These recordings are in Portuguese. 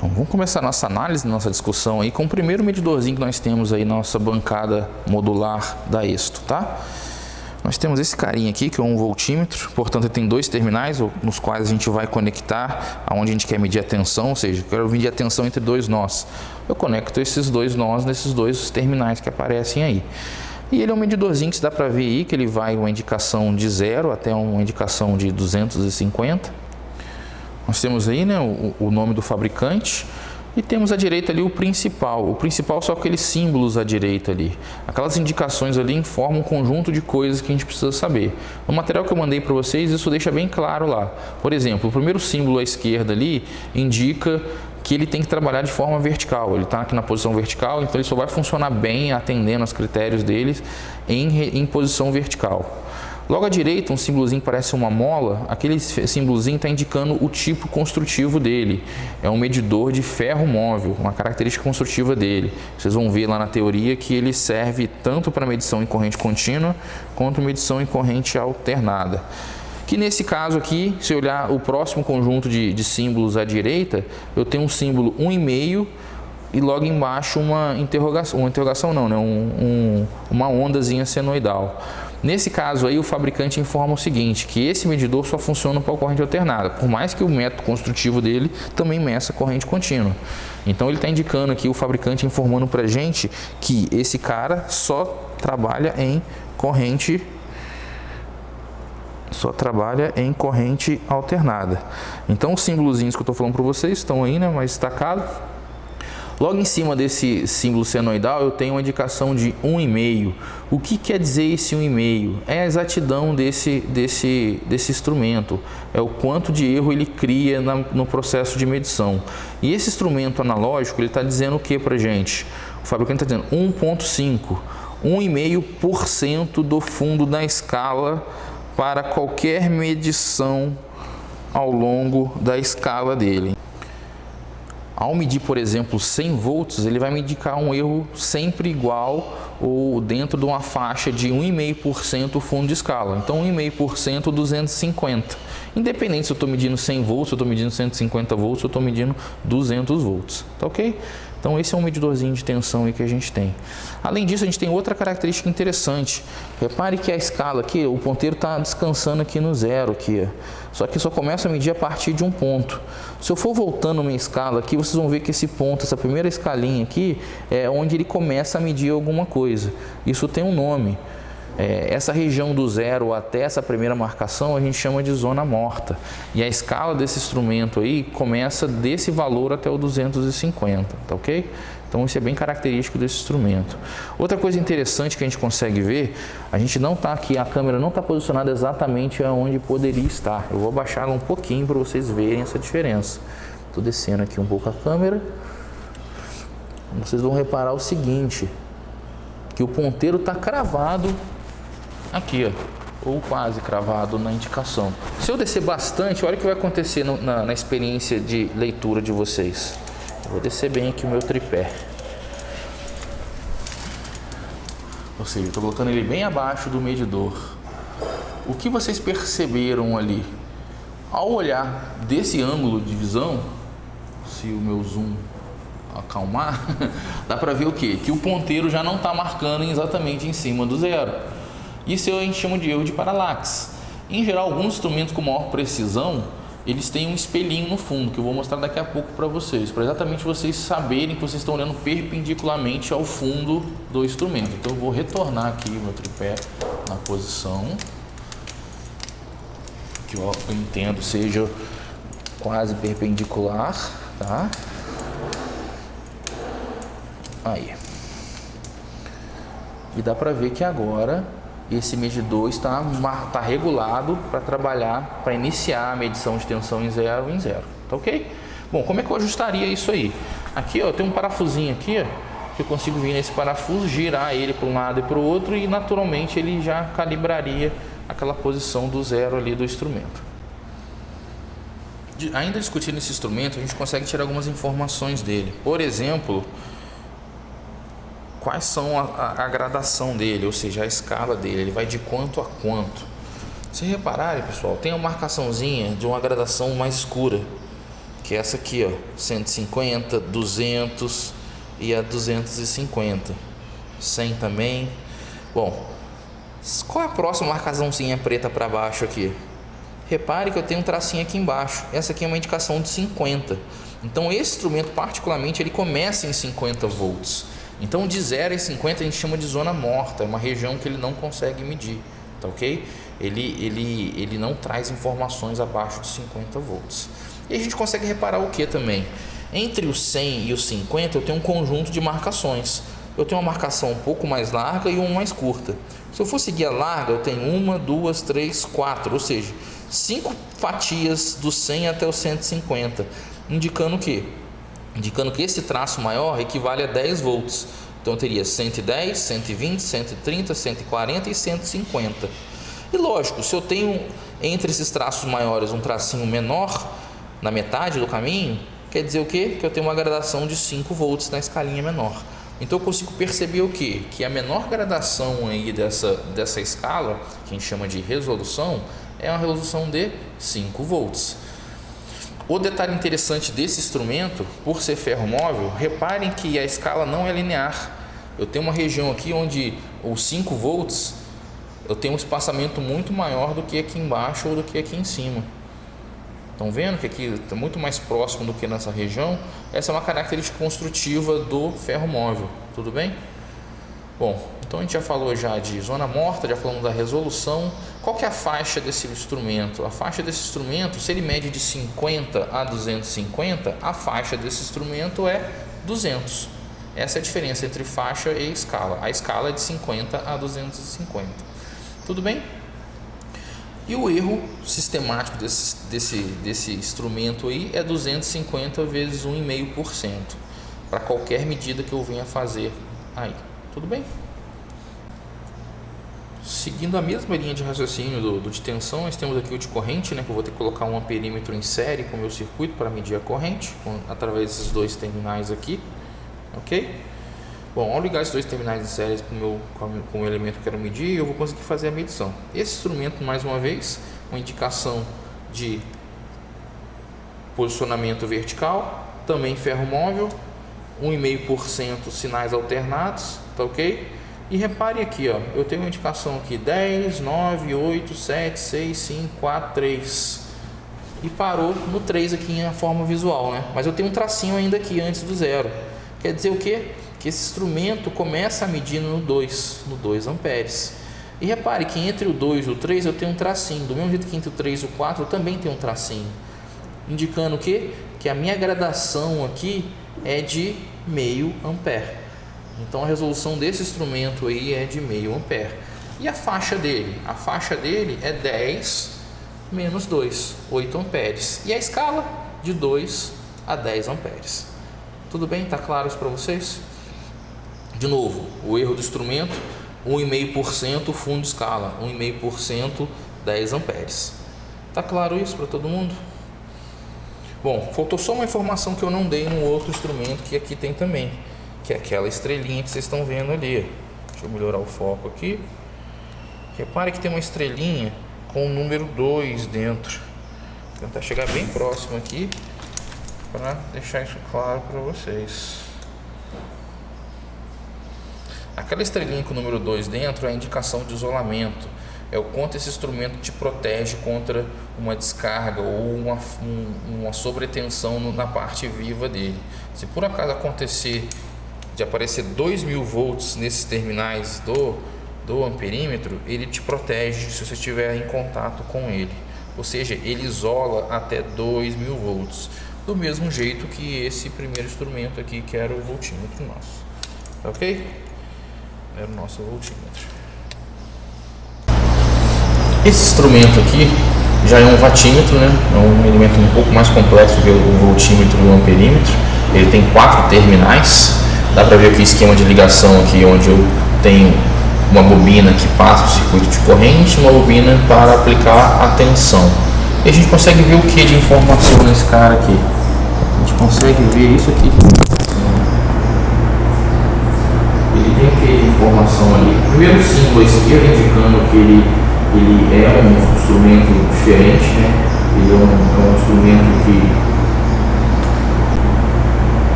Então, vamos começar a nossa análise, nossa discussão aí com o primeiro medidorzinho que nós temos aí na nossa bancada modular da Exto, tá? Nós temos esse carinha aqui, que é um voltímetro, portanto ele tem dois terminais nos quais a gente vai conectar aonde a gente quer medir a tensão, ou seja, eu quero medir a tensão entre dois nós. Eu conecto esses dois nós nesses dois terminais que aparecem aí. E ele é um medidorzinho que se dá para ver aí, que ele vai uma indicação de 0 até uma indicação de 250. Nós temos aí, né, o nome do fabricante e temos à direita ali o principal são aqueles símbolos à direita ali. Aquelas indicações ali informam um conjunto de coisas que a gente precisa saber. No material que eu mandei para vocês, isso deixa bem claro lá. Por exemplo, o primeiro símbolo à esquerda ali indica que ele tem que trabalhar de forma vertical. Ele está aqui na posição vertical, então ele só vai funcionar bem atendendo aos critérios deles em posição vertical. Logo à direita, um símbolozinho que parece uma mola, aquele símbolozinho está indicando o tipo construtivo dele. É um medidor de ferro móvel, uma característica construtiva dele. Vocês vão ver lá na teoria que ele serve tanto para medição em corrente contínua quanto medição em corrente alternada. Que nesse caso aqui, se olhar o próximo conjunto de símbolos à direita, eu tenho um símbolo 1,5 e logo embaixo uma interrogação não, né? Uma ondazinha senoidal. Nesse caso aí, o fabricante informa o seguinte, que esse medidor só funciona para a corrente alternada, por mais que o método construtivo dele também meça corrente contínua. Então ele está indicando aqui, o fabricante informando para a gente que esse cara só trabalha em corrente alternada. Então os símbolozinhos que eu estou falando para vocês estão aí, né, mais destacados. Logo em cima desse símbolo senoidal eu tenho uma indicação de 1,5. O que quer dizer esse 1,5? É a exatidão desse instrumento, é o quanto de erro ele cria no processo de medição. E esse instrumento analógico, ele está dizendo o que para a gente? O fabricante está dizendo 1,5, 1,5% do fundo da escala para qualquer medição ao longo da escala dele. Ao medir, por exemplo, 100 volts, ele vai me indicar um erro sempre igual ou dentro de uma faixa de 1,5% fundo de escala. Então, 1,5% 250. Independente se eu estou medindo 100 volts, se eu estou medindo 150 volts, se eu estou medindo 200 volts. Tá ok? Então, esse é um medidorzinho de tensão aí que a gente tem. Além disso, a gente tem outra característica interessante. Repare que a escala aqui, o ponteiro está descansando aqui no 0, aqui, só que só começa a medir a partir de um ponto. Se eu for voltando uma escala aqui, vocês vão ver que esse ponto, essa primeira escalinha aqui, é onde ele começa a medir alguma coisa. Isso tem um nome. Essa região do 0 até essa primeira marcação a gente chama de zona morta. E a escala desse instrumento aí começa desse valor até o 250, tá ok? Então isso é bem característico desse instrumento. Outra coisa interessante que a gente consegue ver, a gente não está aqui, a câmera não está posicionada exatamente onde poderia estar. Eu vou abaixar ela um pouquinho para vocês verem essa diferença. Estou descendo aqui um pouco a câmera. Vocês vão reparar o seguinte, que o ponteiro está cravado aqui, ó, ou quase cravado na indicação. Se eu descer bastante, olha o que vai acontecer na experiência de leitura de vocês. Eu vou descer bem aqui o meu tripé. Ou seja, estou colocando ele bem abaixo do medidor. O que vocês perceberam ali? Ao olhar desse ângulo de visão, se o meu zoom acalmar, dá para ver o quê? Que o ponteiro já não está marcando exatamente em cima do 0. Isso a gente chama de erro de paralaxe. Em geral, alguns instrumentos com maior precisão, eles têm um espelhinho no fundo, que eu vou mostrar daqui a pouco para vocês, para exatamente vocês saberem que vocês estão olhando perpendicularmente ao fundo do instrumento. Então eu vou retornar aqui o meu tripé na posição que eu entendo seja quase perpendicular, tá? Aí. E dá para ver que agora esse medidor está regulado para trabalhar, para iniciar a medição de tensão em 0, tá ok? Bom, como é que eu ajustaria isso aí? Aqui, ó, tem um parafusinho aqui, ó, que eu consigo vir nesse parafuso, girar ele para um lado e para o outro e naturalmente ele já calibraria aquela posição do 0 ali do instrumento. Ainda discutindo esse instrumento, a gente consegue tirar algumas informações dele. Por exemplo, quais são a gradação dele, ou seja, a escala dele, ele vai de quanto a quanto. Se repararem, pessoal, tem uma marcaçãozinha de uma gradação mais escura, que é essa aqui, ó, 150, 200 e a 250, 100 também. Bom, qual é a próxima marcaçãozinha preta para baixo aqui? Repare que eu tenho um tracinho aqui embaixo. Essa aqui é uma indicação de 50. Então esse instrumento particularmente ele começa em 50 volts. Então de 0 a 50 a gente chama de zona morta, é uma região que ele não consegue medir, tá ok? Ele não traz informações abaixo de 50 volts. E a gente consegue reparar o que também? Entre o 100 e o 50 eu tenho um conjunto de marcações. Eu tenho uma marcação um pouco mais larga e uma mais curta. Se eu for seguir a larga, eu tenho 1, 2, 3, 4, ou seja, 5 fatias do 100 até o 150, indicando o quê? Indicando que esse traço maior equivale a 10 volts. Então eu teria 110, 120, 130, 140 e 150. E lógico, se eu tenho entre esses traços maiores um tracinho menor, na metade do caminho, quer dizer o quê? Que eu tenho uma gradação de 5 volts na escalinha menor. Então eu consigo perceber o quê? Que a menor gradação aí dessa escala, que a gente chama de resolução, é uma resolução de 5 volts. O detalhe interessante desse instrumento, por ser ferromóvel, reparem que a escala não é linear. Eu tenho uma região aqui onde os 5 volts, eu tenho um espaçamento muito maior do que aqui embaixo ou do que aqui em cima. Estão vendo que aqui está muito mais próximo do que nessa região? Essa é uma característica construtiva do ferromóvel, tudo bem? Bom, então a gente já falou já de zona morta, já falamos da resolução. Qual que é a faixa desse instrumento? A faixa desse instrumento, se ele mede de 50 a 250, a faixa desse instrumento é 200. Essa é a diferença entre faixa e escala. A escala é de 50 a 250. Tudo bem? E o erro sistemático desse instrumento aí é 250 vezes 1,5% para qualquer medida que eu venha fazer aí. Tudo bem? Seguindo a mesma linha de raciocínio do de tensão, nós temos aqui o de corrente, né, que eu vou ter que colocar um amperímetro em série com o meu circuito para medir a corrente, através desses dois terminais aqui, ok? Bom, ao ligar esses dois terminais em série com o elemento que eu quero medir, eu vou conseguir fazer a medição. Esse instrumento, mais uma vez, uma indicação de posicionamento vertical, também ferromóvel, 1,5% sinais alternados, tá ok? E repare aqui, ó, eu tenho uma indicação aqui 10, 9, 8, 7, 6, 5, 4, 3 e parou no 3 aqui na forma visual, né? Mas eu tenho um tracinho ainda aqui antes do 0. Quer dizer o quê? Que esse instrumento começa a medir no 2 amperes. E repare que entre o 2 e o 3 eu tenho um tracinho, do mesmo jeito que entre o 3 e o 4 eu também tenho um tracinho, indicando o quê? Que a minha gradação aqui é de meio ampere. Então a resolução desse instrumento aí é de meio ampere. E a faixa dele? A faixa dele é 10 menos 2, 8 amperes. E a escala de 2 a 10 amperes. Tudo bem? Tá claro isso para vocês? De novo, o erro do instrumento, 1,5% fundo de escala, 1,5% 10 amperes. Tá claro isso para todo mundo? Bom, faltou só uma informação que eu não dei no outro instrumento que aqui tem também, que é aquela estrelinha que vocês estão vendo ali. Deixa eu melhorar o foco aqui. Repare que tem uma estrelinha com o número 2 dentro. Vou tentar chegar bem próximo aqui para deixar isso claro para vocês. Aquela estrelinha com o número 2 dentro é a indicação de isolamento. É o quanto esse instrumento te protege contra uma descarga ou uma sobretensão na parte viva dele. Se por acaso acontecer de aparecer 2.000 volts nesses terminais do amperímetro, ele te protege se você estiver em contato com ele. Ou seja, ele isola até 2.000 volts. Do mesmo jeito que esse primeiro instrumento aqui, que era o voltímetro nosso. Ok? Era o nosso voltímetro. Esse instrumento aqui já é um watímetro, né? É um elemento um pouco mais complexo que o voltímetro e o amperímetro. Ele tem 4 terminais. Dá para ver aqui o esquema de ligação aqui, onde eu tenho uma bobina que passa o circuito de corrente, uma bobina para aplicar a tensão. E a gente consegue ver o que de informação nesse cara aqui? A gente consegue ver isso aqui. Ele tem o que de informação ali? O primeiro símbolo à esquerda indicando que ele é um instrumento diferente, né? Ele é um instrumento que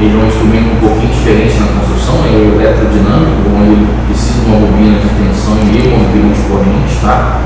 Ele é um instrumento um pouquinho diferente na construção, ele é eletrodinâmico, onde ele precisa de uma bobina de tensão e uma bobina de corrente, tá?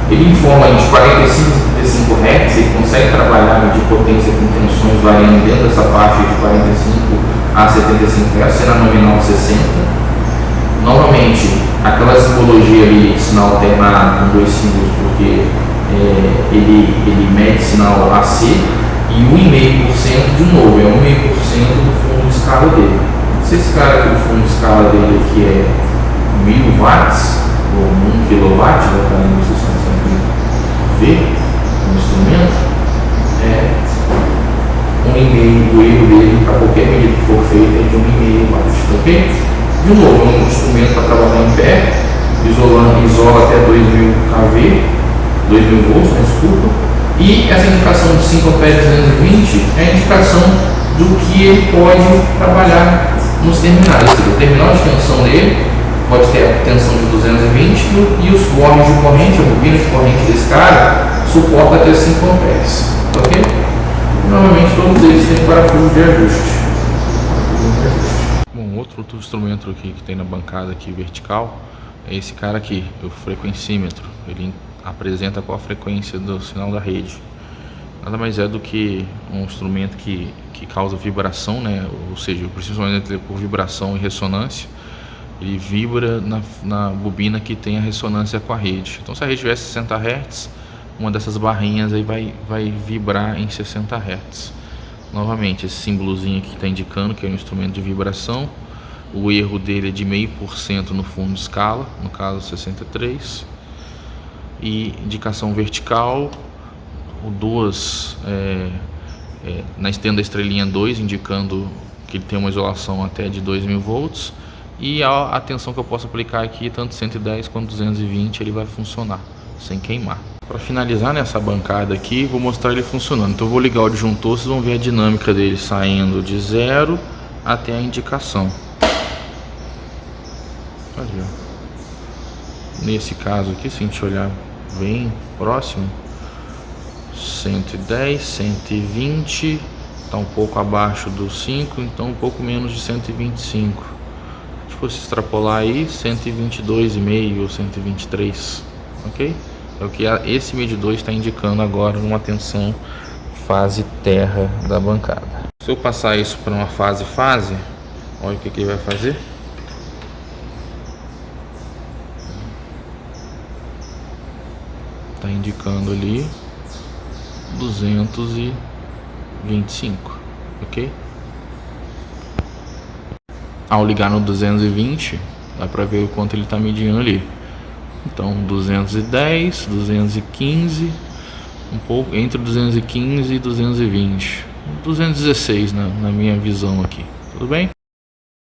Ele informa de 45 a 35 Hz, ele consegue trabalhar de potência com tensões variando dentro dessa faixa de 45 a 75 Hz, sendo a nominal de 60. Novamente, aquela simbologia ali, sinal alternado com dois símbolos, porque ele mede sinal AC e 1,5% de novo, é 1,5% do fundo de escala dele. Se esse cara aqui, o fundo de escala dele aqui é 1000 watts, ou 1 kW, vai estar na instrução sempre ver no instrumento, 1,5 do erro dele para qualquer medida que for feita é de 1,5 watts, ok? De novo, é um instrumento para trabalhar em pé, isola até 2000 kV, 2000 volts, desculpa, e essa indicação de 5 amperes 220 é a indicação do que ele pode trabalhar nos terminais, ou seja, o terminal de tensão dele pode ter a tensão de 220 e os bornes de corrente, a bobina de corrente desse cara, suporta até 5 amperes, ok? Normalmente todos eles têm parafuso de ajuste. Bom, outro instrumento aqui que tem na bancada aqui vertical é esse cara aqui, o frequencímetro. Ele apresenta qual a frequência do sinal da rede. Nada mais é do que um instrumento que causa vibração, né? Ou seja, principalmente por vibração e ressonância. Ele vibra na bobina que tem a ressonância com a rede. Então, se a rede tiver 60 Hz, uma dessas barrinhas aí vai vibrar em 60 Hz. Novamente, esse símbolozinho aqui está indicando que é um instrumento de vibração. O erro dele é de 0,5% no fundo de escala, no caso 63. E indicação vertical, o 2 na estenda da estrelinha 2, indicando que ele tem uma isolação até de 2000 volts. E a tensão que eu posso aplicar aqui, tanto 110 quanto 220, ele vai funcionar sem queimar. Para finalizar nessa bancada aqui, vou mostrar ele funcionando. Então eu vou ligar o disjuntor, vocês vão ver a dinâmica dele saindo de 0 até a indicação. Olha, nesse caso aqui, se a gente olhar bem próximo, 110, 120, está um pouco abaixo dos 5, então um pouco menos de 125. Se fosse extrapolar aí, 122,5 ou 123, ok? É o que esse medidor está indicando agora numa tensão fase terra da bancada. Se eu passar isso para uma fase, olha o que ele vai fazer. Está indicando ali 225, ok? Ao ligar no 220, dá para ver o quanto ele está medindo ali. Então 210, 215, um pouco entre 215 e 220, 216 na minha visão aqui. Tudo bem?